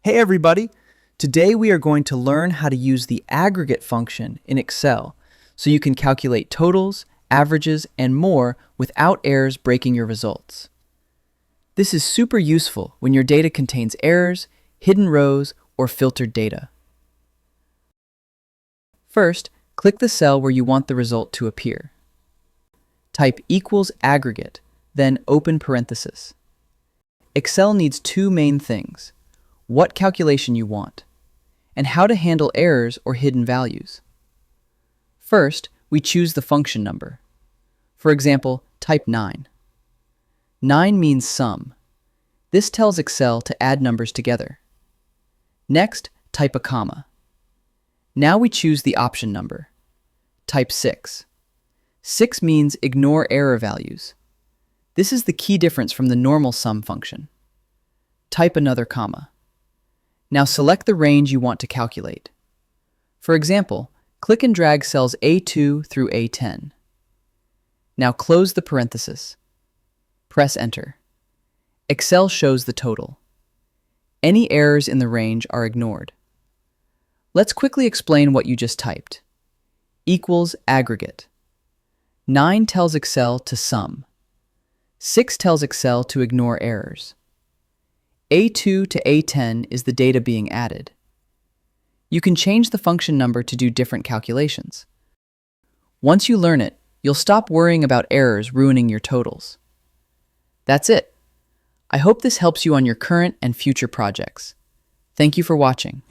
Hey everybody! Today we are going to learn how to use the aggregate function in Excel so you can calculate totals, averages, and more without errors breaking your results. This is super useful when your data contains errors, hidden rows, or filtered data. First, click the cell where you want the result to appear. Type equals aggregate, then open parenthesis. Excel needs two main things: what calculation you want, and how to handle errors or hidden values. First, we choose the function number. For example, type 9. 9 means sum. This tells Excel to add numbers together. Next, type a comma. Now we choose the option number. Type 6. 6 means ignore error values. This is the key difference from the normal sum function. Type another comma. Now select the range you want to calculate. For example, click and drag cells A2 through A10. Now close the parenthesis. Press Enter. Excel shows the total. Any errors in the range are ignored. Let's quickly explain what you just typed. Equals aggregate. 9 tells Excel to sum. 6 tells Excel to ignore errors. A2 to A10 is the data being added. You can change the function number to do different calculations. Once you learn it, you'll stop worrying about errors ruining your totals. That's it. I hope this helps you on your current and future projects. Thank you for watching.